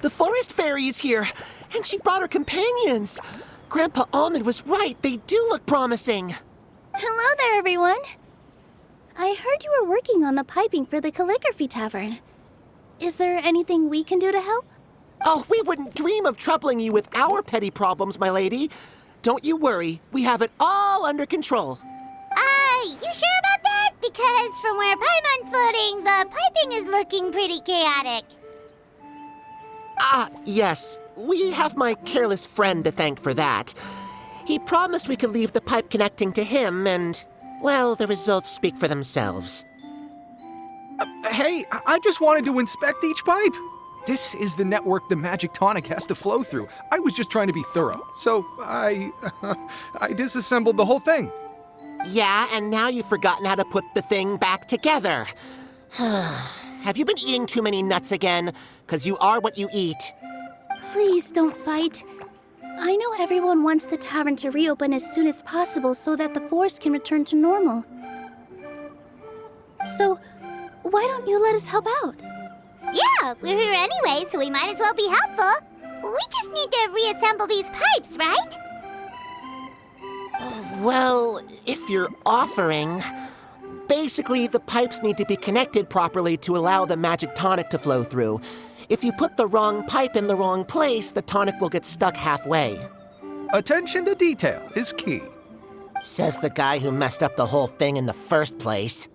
The forest fairy is here, and she brought her companions. Grandpa Almond was right. They do look promising. Hello there, everyone. I heard you were working on the piping for the calligraphy tavern. Is there anything we can do to help? Oh, we wouldn't dream of troubling you with our petty problems, my lady. Don't you worry. We have it all under control. You sure about that? Because from where Paimon's floating, the piping is looking pretty chaotic. Yes. We have my careless friend to thank for that. He promised we could leave the pipe connecting to him, and, well, the results speak for themselves. Hey, I just wanted to inspect each pipe. This is the network the magic tonic has to flow through. I was just trying to be thorough, so I disassembled the whole thing. Yeah, and now you've forgotten how to put the thing back together. Have you been eating too many nuts again? 'Cause you are what you eat. Please don't fight. I know everyone wants the tavern to reopen as soon as possible so that the forest can return to normal. So, why don't you let us help out? Yeah, we're here anyway, so we might as well be helpful. We just need to reassemble these pipes, right? Well, if you're offering... Basically, the pipes need to be connected properly to allow the magic tonic to flow through. If you put the wrong pipe in the wrong place, the tonic will get stuck halfway. Attention to detail is key. Says the guy who messed up the whole thing in the first place.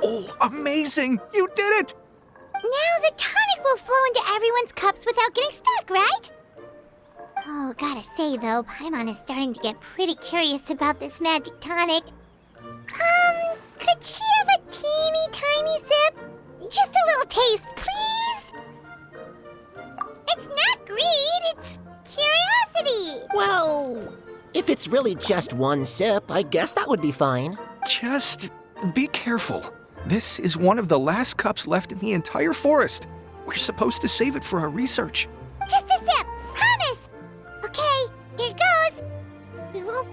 Oh, amazing! You did it! Now the tonic will flow into everyone's cups without getting stuck, right? Oh, gotta say though, Paimon is starting to get pretty curious about this magic tonic. Could she have a teeny tiny sip? Just a little taste, please? It's not greed, it's curiosity. Well, if it's really just one sip, I guess that would be fine. Just be careful. This is one of the last cups left in the entire forest. We're supposed to save it for our research. Just a sip, promise. Okay, here goes. What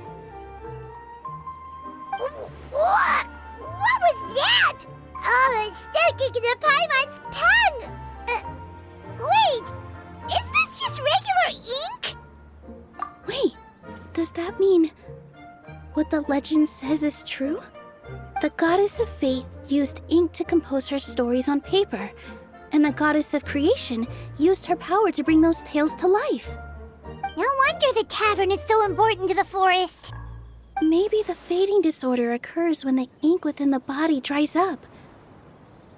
was that? Oh, it's sticking to Paimon's tongue. Wait, is this just regular ink? Wait, does that mean what the legend says is true? The goddess of fate used ink to compose her stories on paper, and the goddess of creation used her power to bring those tales to life. No wonder the tavern is so important to the forest. Maybe the fading disorder occurs when the ink within the body dries up.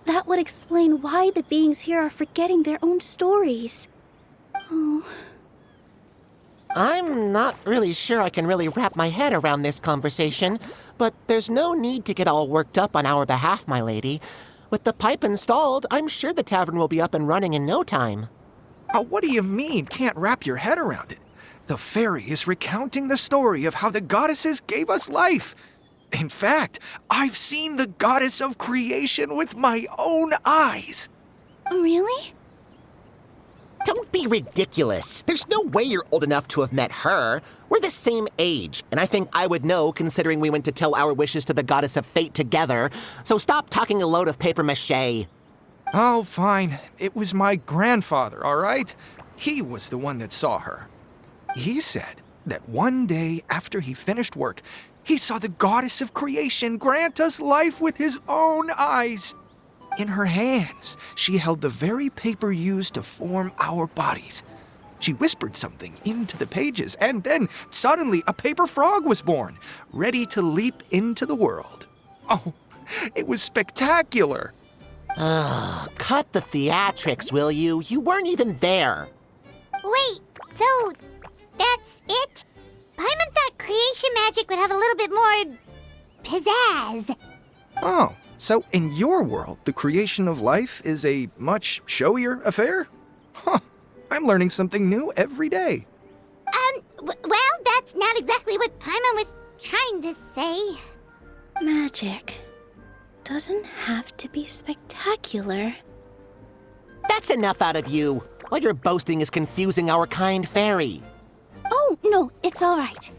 That would explain why the beings here are forgetting their own stories. Oh. I'm not really sure I can really wrap my head around this conversation, but there's no need to get all worked up on our behalf, my lady. With the pipe installed, I'm sure the tavern will be up and running in no time. What do you mean, can't wrap your head around it? The fairy is recounting the story of how the goddesses gave us life. In fact, I've seen the goddess of creation with my own eyes. Really? Don't be ridiculous. There's no way you're old enough to have met her. We're the same age, and I think I would know considering we went to tell our wishes to the goddess of fate together. So stop talking a load of papier-mâché. Oh, fine. It was my grandfather, all right? He was the one that saw her. He said, that one day after he finished work, he saw the goddess of creation grant us life with his own eyes. In her hands, she held the very paper used to form our bodies. She whispered something into the pages, and then suddenly a paper frog was born, ready to leap into the world. Oh, it was spectacular. Ugh, cut the theatrics, will you? You weren't even there. Wait, so that's it? Paimon thought creation magic would have a little bit more pizzazz. Oh, so in your world, the creation of life is a much showier affair? Huh, I'm learning something new every day. Well, that's not exactly what Paimon was trying to say. Magic doesn't have to be spectacular. That's enough out of you. All your boasting is confusing our kind fairy. Oh, no, it's all right.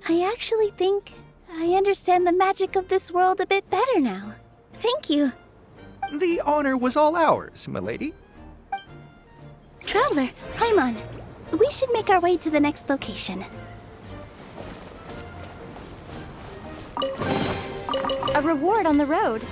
I actually think I understand the magic of this world a bit better now. Thank you. The honor was all ours, milady. Traveler, Paimon, we should make our way to the next location. A reward on the road.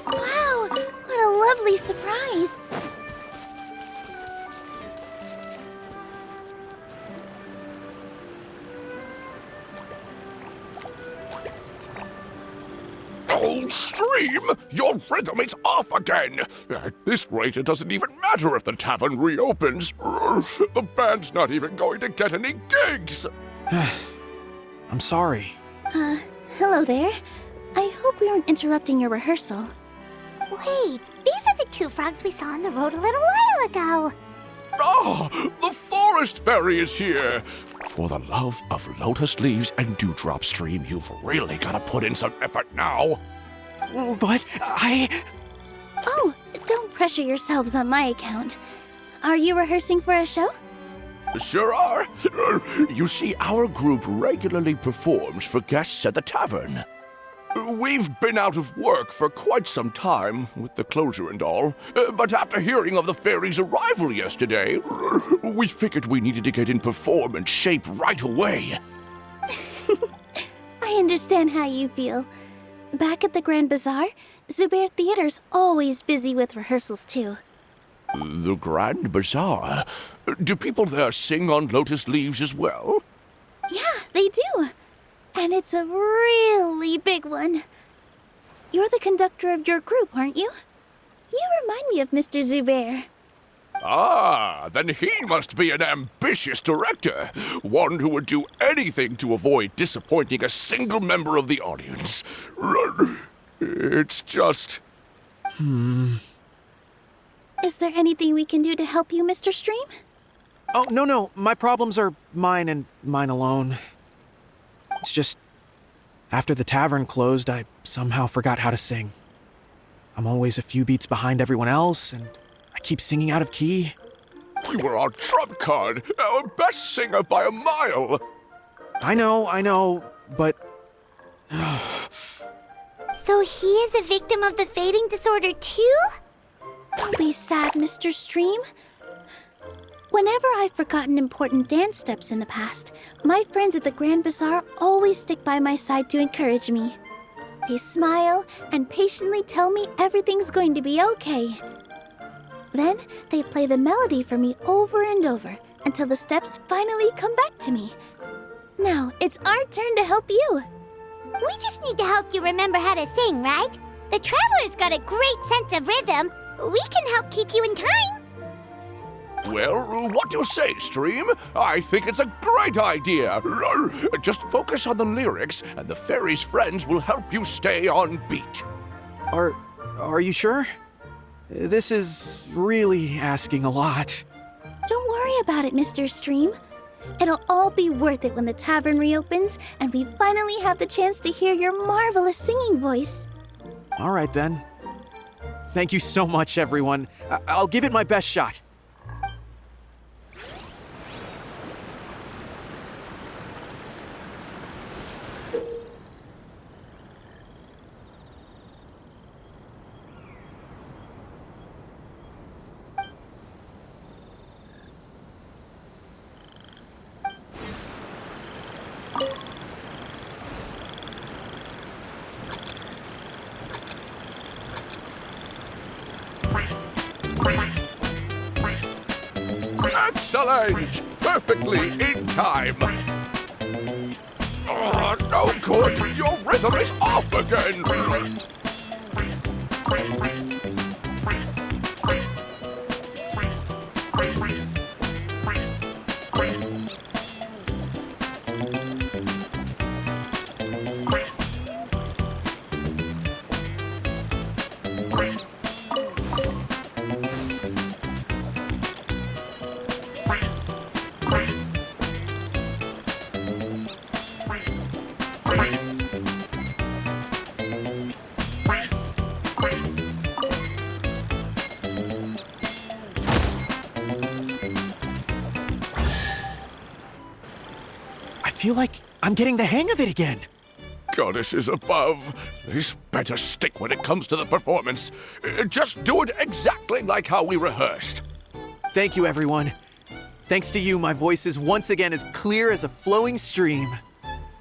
Wow, what a lovely surprise. Oh, Stream! Your rhythm is off again! At this rate, it doesn't even matter if the tavern reopens. The band's not even going to get any gigs! I'm sorry. Hello there. I hope we aren't interrupting your rehearsal. Wait, these are the two frogs we saw on the road a little while ago. Ah, the forest fairy is here! For the love of lotus leaves and dewdrop, Stream, you've really got to put in some effort now. But Oh, don't pressure yourselves on my account. Are you rehearsing for a show? Sure are. You see, our group regularly performs for guests at the tavern. We've been out of work for quite some time, with the closure and all, but after hearing of the fairy's arrival yesterday, we figured we needed to get in performance shape right away. I understand how you feel. Back at the Grand Bazaar, Zubair Theater's always busy with rehearsals too. The Grand Bazaar? Do people there sing on lotus leaves as well? Yeah, they do. And it's a really big one. You're the conductor of your group, aren't you? You remind me of Mr. Zubair. Ah, then he must be an ambitious director. One who would do anything to avoid disappointing a single member of the audience. It's just... Is there anything we can do to help you, Mr. Stream? oh no, my problems are mine and mine alone. It's just After the tavern closed, I somehow forgot how to sing. I'm always a few beats behind everyone else, and I keep singing out of key. You were our trump card, our best singer by a mile. I know, but... So he is a victim of the fading disorder too? Don't be sad, Mr. Stream. Whenever I've forgotten important dance steps in the past, my friends at the Grand Bazaar always stick by my side to encourage me. They smile and patiently tell me everything's going to be okay. Then they play the melody for me over and over until the steps finally come back to me. Now it's our turn to help you. We just need to help you remember how to sing, right? The Traveler's got a great sense of rhythm. We can help keep you in time. Well, what do you say, Stream? I think it's a great idea. Just focus on the lyrics, and the fairy's friends will help you stay on beat. Are you sure? This is really asking a lot. Don't worry about it, Mr. Stream. It'll all be worth it when the tavern reopens and we finally have the chance to hear your marvelous singing voice. All right, then. Thank you so much, everyone. I'll give it my best shot. Excellent! Perfectly in time. Oh, no good! Your rhythm is off again! I feel like I'm getting the hang of it again. Goddesses above, this better stick when it comes to the performance. Just do it exactly like how we rehearsed. Thank you, everyone. Thanks to you, my voice is once again as clear as a flowing stream.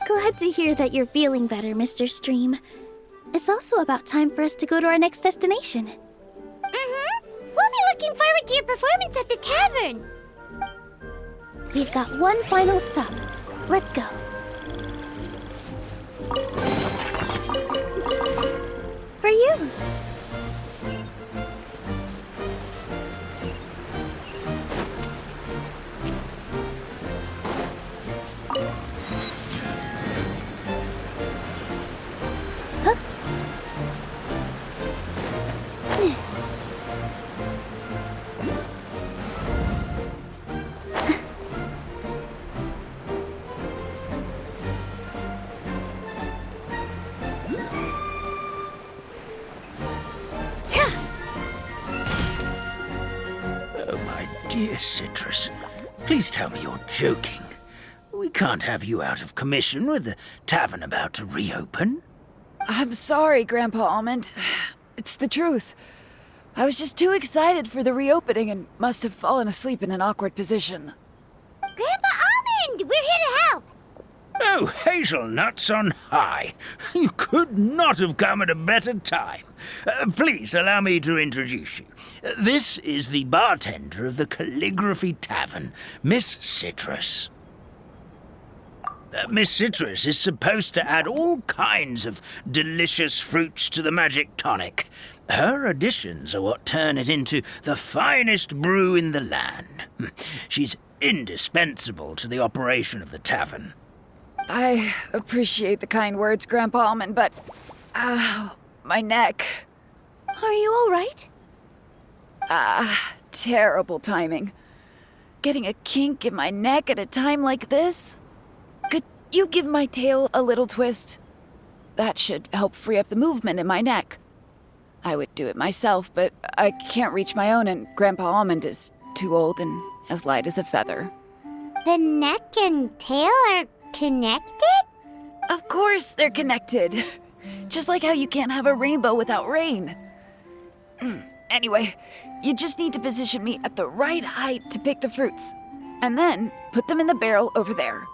Glad to hear that you're feeling better, Mr. Stream. It's also about time for us to go to our next destination. We'll be looking forward to your performance at the tavern. We've got one final stop. Let's go. For you. Huh? Dear Citrus, please tell me you're joking. We can't have you out of commission with the tavern about to reopen. I'm sorry, Grandpa Almond. It's the truth. I was just too excited for the reopening and must have fallen asleep in an awkward position. Grandpa Almond, we're here to help. Oh, hazelnuts on high. You could not have come at a better time. Please allow me to introduce you. This is the bartender of the Calligraphy Tavern, Miss Citrus. Miss Citrus is supposed to add all kinds of delicious fruits to the magic tonic. Her additions are what turn it into the finest brew in the land. She's indispensable to the operation of the tavern. I appreciate the kind words, Grandpa Almond, but... Ow, my neck. Are you all right? Terrible timing. Getting a kink in my neck at a time like this? Could you give my tail a little twist? That should help free up the movement in my neck. I would do it myself, but I can't reach my own, and Grandpa Almond is too old and as light as a feather. The neck and tail are connected? Of course they're connected. Just like how you can't have a rainbow without rain. Anyway, you just need to position me at the right height to pick the fruits, and then put them in the barrel over there.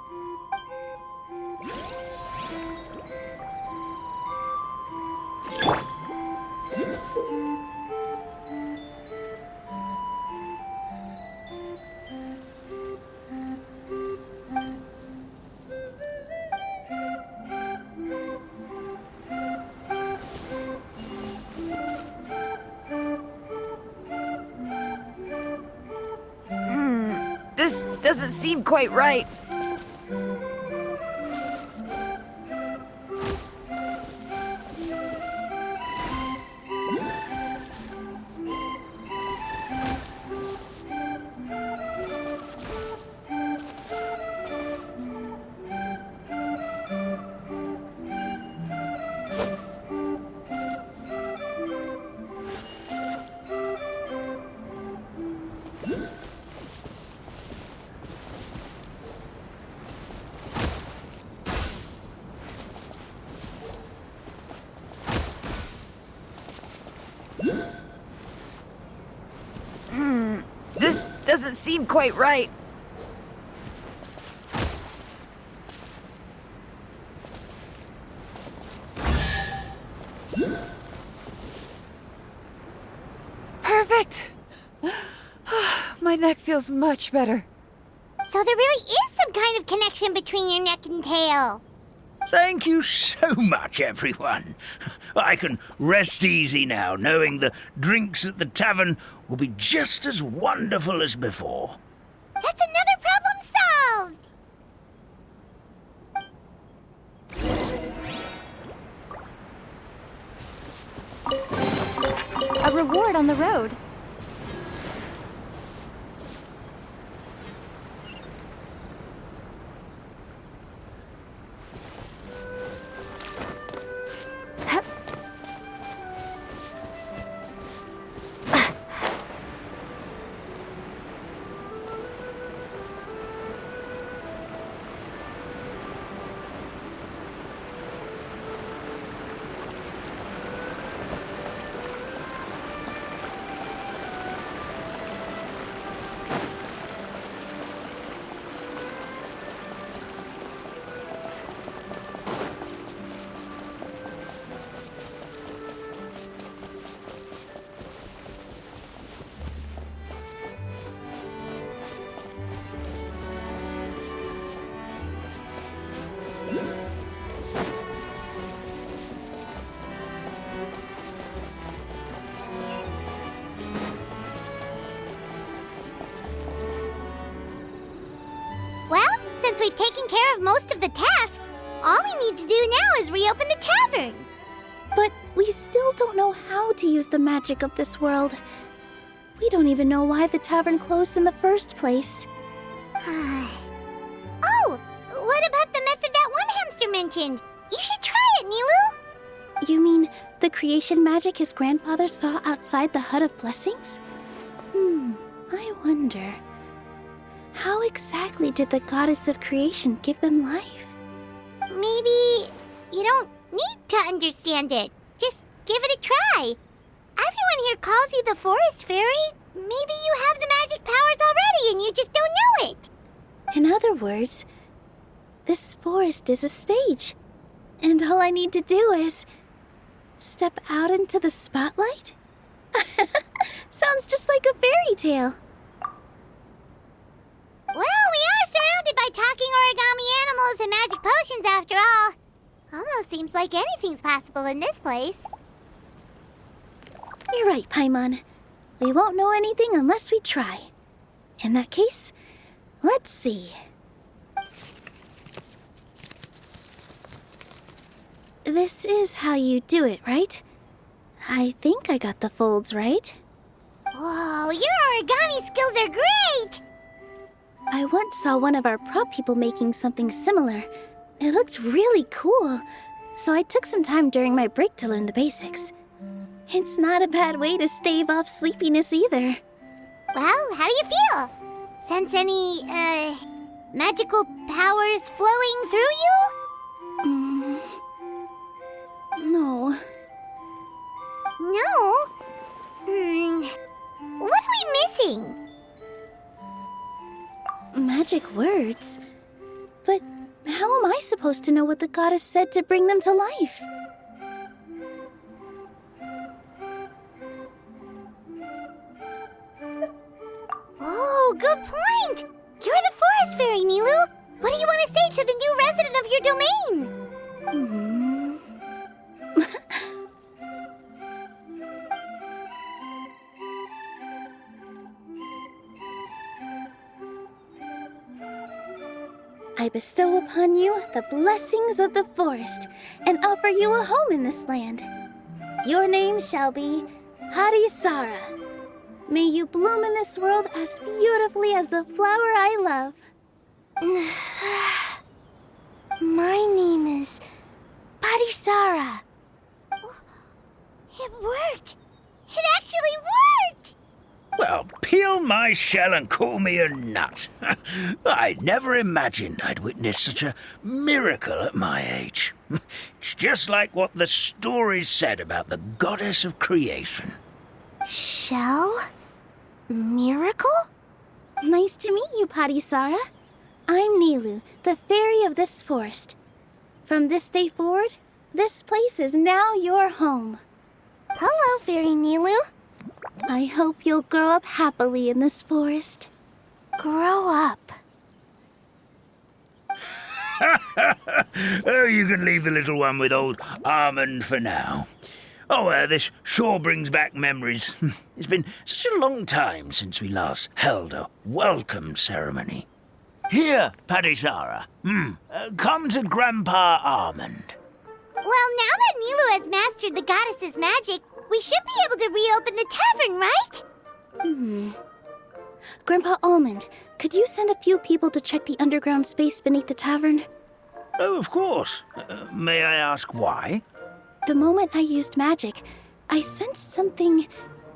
This doesn't seem quite right. This doesn't seem quite right. Perfect! My neck feels much better. So there really is some kind of connection between your neck and tail. Thank you so much, everyone. I can rest easy now, knowing the drinks at the tavern will be just as wonderful as before. That's another problem solved. A reward on the road. Well, since we've taken care of most of the tasks, all we need to do now is reopen the tavern. But we still don't know how to use the magic of this world. We don't even know why the tavern closed in the first place. Oh, what about the method that one hamster mentioned? You should try it, Nilu. You mean the creation magic his grandfather saw outside the Hut of Blessings? I wonder. How exactly did the goddess of creation give them life? Maybe you don't need to understand it. Just give it a try. Everyone here calls you the Forest Fairy. Maybe you have the magic powers already and you just don't know it. In other words, this forest is a stage. And all I need to do is step out into the spotlight? Sounds just like a fairy tale. Well, we are surrounded by talking origami animals and magic potions after all. Almost seems like anything's possible in this place. You're right, Paimon. We won't know anything unless we try. In that case, let's see. This is how you do it, right? I think I got the folds right. Whoa, your origami skills are great! I once saw one of our prop people making something similar. It looked really cool, so I took some time during my break to learn the basics. It's not a bad way to stave off sleepiness either. Well, how do you feel? Sense any, magical powers flowing through you? No. No? What are we missing? Magic words? But how am I supposed to know what the goddess said to bring them to life? Oh, good point! You're the forest fairy, Nilu! What do you want to say to the new resident of your domain? I bestow upon you the blessings of the forest and offer you a home in this land. Your name shall be Harisara. May you bloom in this world as beautifully as the flower I love. My name is Parisara. It worked! It actually worked! Well, peel my shell and call me a nut. I never imagined I'd witness such a miracle at my age. It's just like what the stories said about the goddess of creation. Shell? Miracle? Nice to meet you, Parisara. I'm Nilu, the fairy of this forest. From this day forward, this place is now your home. Hello, Fairy Nilu. I hope you'll grow up happily in this forest. Grow up. Oh, you can leave the little one with old Almond for now. Oh, this sure brings back memories. It's been such a long time since we last held a welcome ceremony. Here, Parisara. Come to Grandpa Almond. Well, now that Nilu has mastered the goddess's magic, we should be able to reopen the tavern, right? Grandpa Almond, could you send a few people to check the underground space beneath the tavern? Oh, of course. May I ask why? The moment I used magic, I sensed something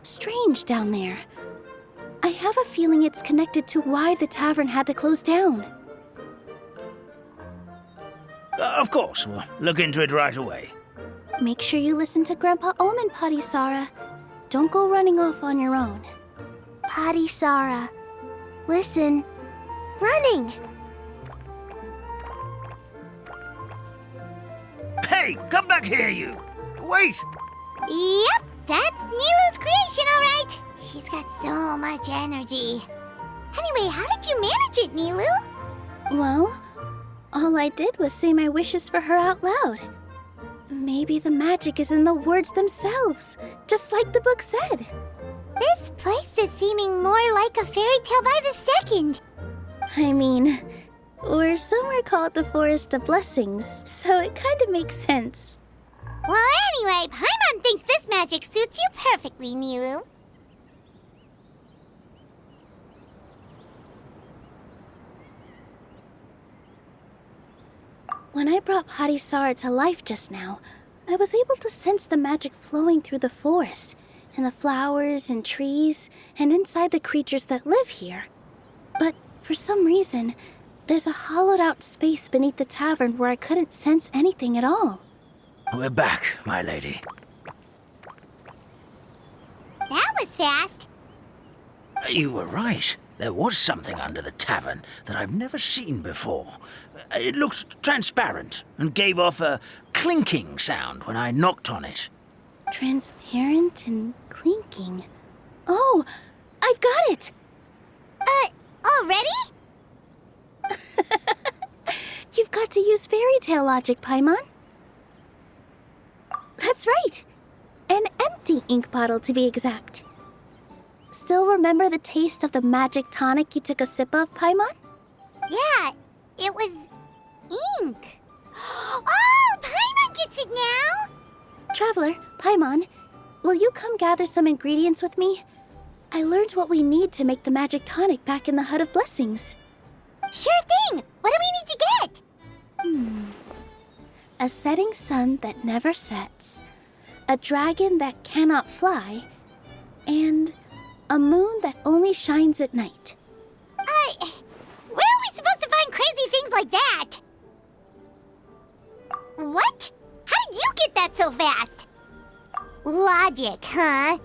strange down there. I have a feeling it's connected to why the tavern had to close down. Of course, we'll look into it right away. Make sure you listen to Grandpa Almond, Parisara. Don't go running off on your own. Parisara, listen. Running! Hey, come back here, you! Wait! Yep, that's Nilu's creation, all right. She's got so much energy. Anyway, how did you manage it, Nilu? Well, all I did was say my wishes for her out loud. Maybe the magic is in the words themselves, just like the book said. This place is seeming more like a fairy tale by the second. I mean, we're somewhere called the Forest of Blessings, so it kind of makes sense. Well, anyway, Paimon thinks this magic suits you perfectly, Nilu. When I brought Harisara to life just now, I was able to sense the magic flowing through the forest, and the flowers and trees, and inside the creatures that live here. But for some reason, there's a hollowed-out space beneath the tavern where I couldn't sense anything at all. We're back, my lady. That was fast. You were right. There was something under the tavern that I've never seen before. It looked transparent and gave off a clinking sound when I knocked on it. Transparent and clinking. Oh, I've got it! Already? You've got to use fairy tale logic, Paimon. That's right. An empty ink bottle, to be exact. Still remember the taste of the magic tonic you took a sip of, Paimon? Yeah, it was ink. Oh, Paimon gets it now! Traveler, Paimon, will you come gather some ingredients with me? I learned what we need to make the magic tonic back in the Hut of Blessings. Sure thing! What do we need to get? a setting sun that never sets, a dragon that cannot fly, and a moon that only shines at night. Where are we supposed to find crazy things like that? What? How did you get that so fast? Logic, huh?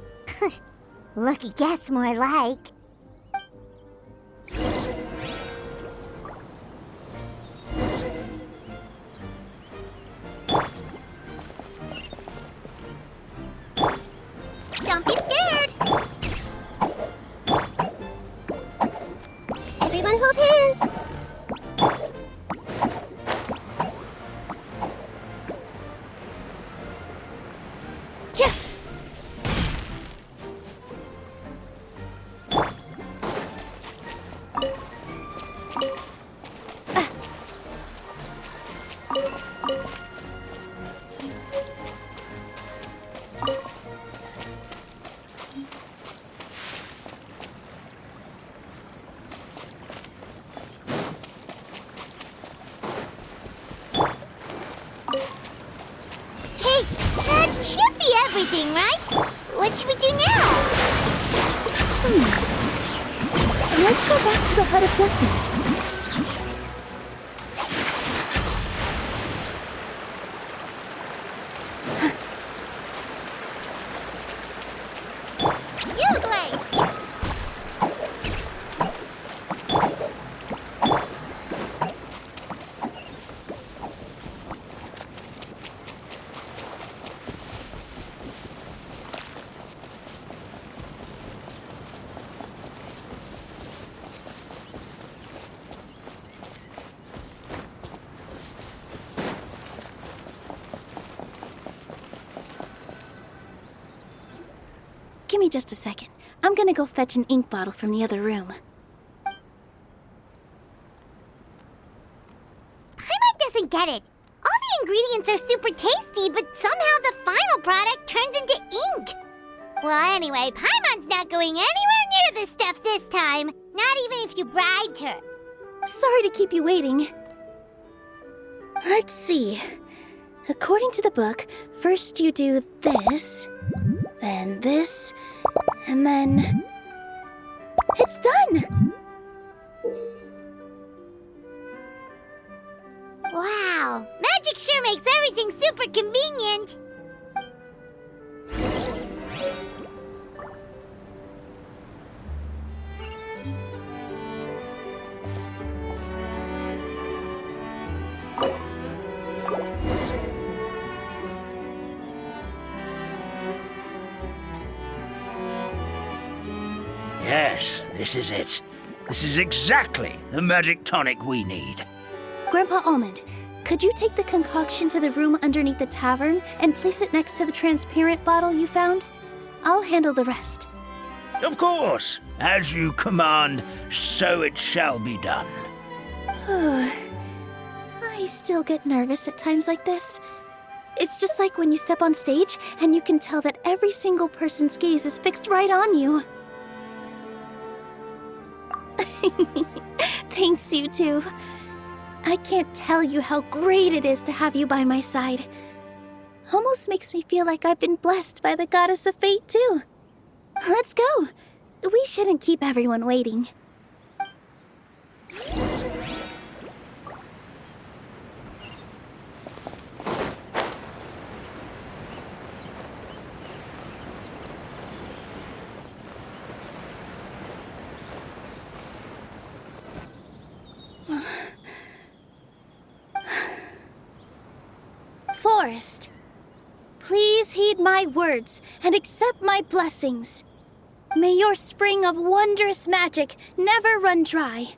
Lucky guess, more like. Don't be scared! Everyone hold hands! Yeah. Hey, that should be everything, right? What should we do now? Let's go back to the Hut of Blessings. You way! Give me just a second. I'm gonna go fetch an ink bottle from the other room. Paimon doesn't get it. All the ingredients are super tasty, but somehow the final product turns into ink. Well, anyway, Paimon's not going anywhere near this stuff this time. Not even if you bribed her. Sorry to keep you waiting. Let's see. According to the book, first you do this, then this, and then... It's done! Wow, magic sure makes everything super convenient. Yes, this is it. This is exactly the magic tonic we need. Grandpa Almond, could you take the concoction to the room underneath the tavern and place it next to the transparent bottle you found? I'll handle the rest. Of course. As you command, so it shall be done. I still get nervous at times like this. It's just like when you step on stage and you can tell that every single person's gaze is fixed right on you. Thanks, you two. I can't tell you how great it is to have you by my side. Almost makes me feel like I've been blessed by the Goddess of Fate, too. Let's go. We shouldn't keep everyone waiting. Forest, please heed my words and accept my blessings. May your spring of wondrous magic never run dry.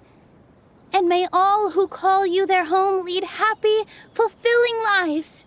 And may all who call you their home lead happy, fulfilling lives.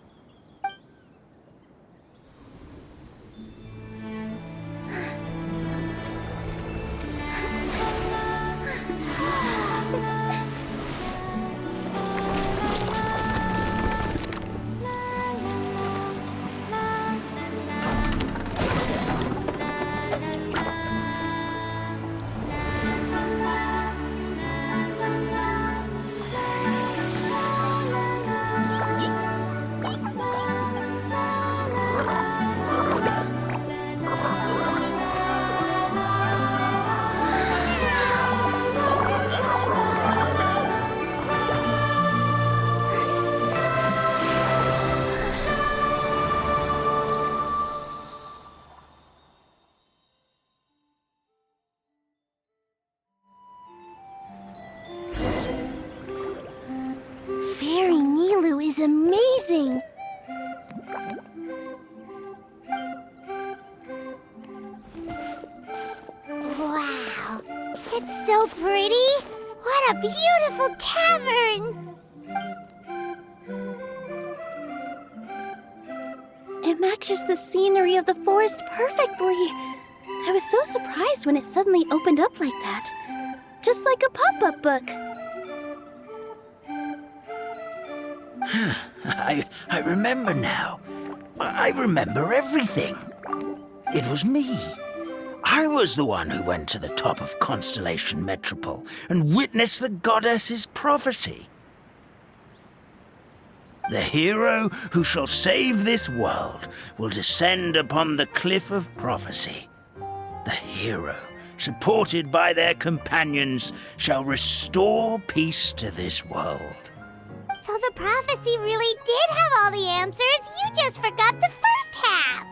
amazing! Wow, it's so pretty! What a beautiful tavern! It matches the scenery of the forest perfectly. I was so surprised when it suddenly opened up like that. Just like a pop-up book. I remember now. I remember everything. It was me. I was the one who went to the top of Constellation Metropole and witnessed the goddess's prophecy. The hero who shall save this world will descend upon the cliff of prophecy. The hero, supported by their companions, shall restore peace to this world. So the prophecy really did have all the answers. You just forgot the first half.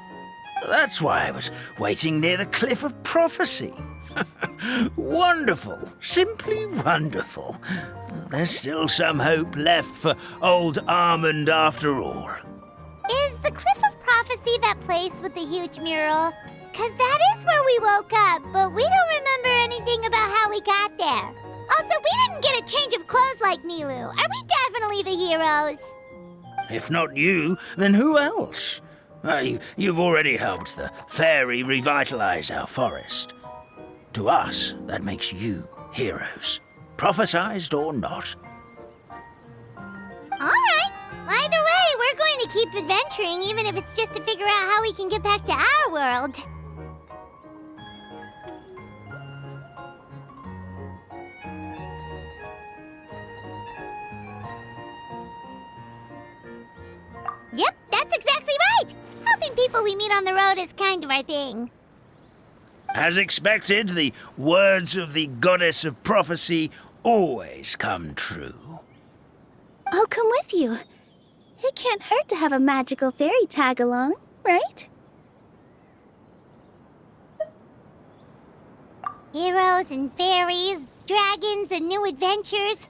That's why I was waiting near the cliff of prophecy. Wonderful, simply wonderful. There's still some hope left for old Almond after all. Is the Cliff of Prophecy that place with the huge mural? 'Cause that is where we woke up, but we don't remember anything about how we got there. Also, we didn't get a change of clothes like Nilu. Are we definitely the heroes? If not you, then who else? You've already helped the fairy revitalize our forest. To us, that makes you heroes, prophesized or not. All right. Either way, we're going to keep adventuring, even if it's just to figure out how we can get back to our world. Yep, that's exactly right. Helping people we meet on the road is kind of our thing. As expected, the words of the goddess of prophecy always come true. I'll come with you. It can't hurt to have a magical fairy tag along, right? Heroes and fairies, dragons and new adventures.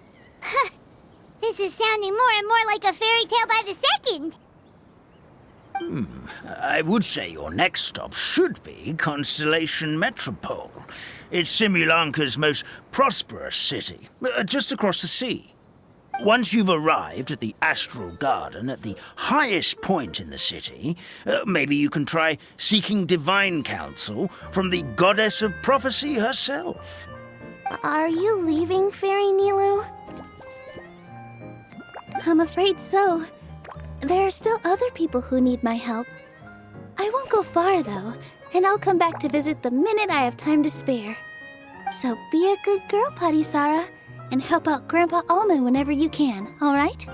This is sounding more and more like a fairy tale by the second. I would say your next stop should be Constellation Metropole. It's Simulanka's most prosperous city, just across the sea. Once you've arrived at the Astral Garden at the highest point in the city, maybe you can try seeking divine counsel from the goddess of prophecy herself. Are you leaving, Fairy Nilu? I'm afraid so. There are still other people who need my help. I won't go far, though, and I'll come back to visit the minute I have time to spare. So be a good girl, Patisara, and help out Grandpa Almond whenever you can, all right?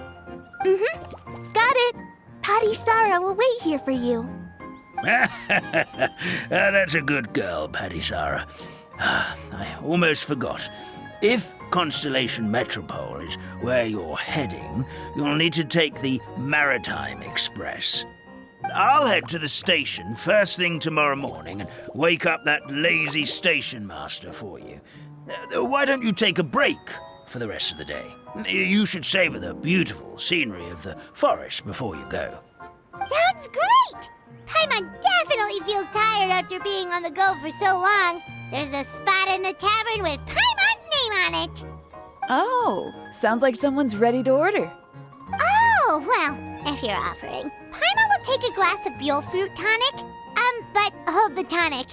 Mm-hmm. Got it. Patisara will wait here for you. That's a good girl, Patisara. I almost forgot. If Constellation Metropole is where you're heading, you'll need to take the Maritime Express. I'll head to the station first thing tomorrow morning and wake up that lazy station master for you. Why don't you take a break for the rest of the day? You should savor the beautiful scenery of the forest before you go. Sounds great! Paimon definitely feels tired after being on the go for so long. There's a spot in the tavern with Paimon's name on it. Oh, sounds like someone's ready to order. Oh, well, if you're offering. Paimon will take a glass of Buell fruit tonic. But hold the tonic.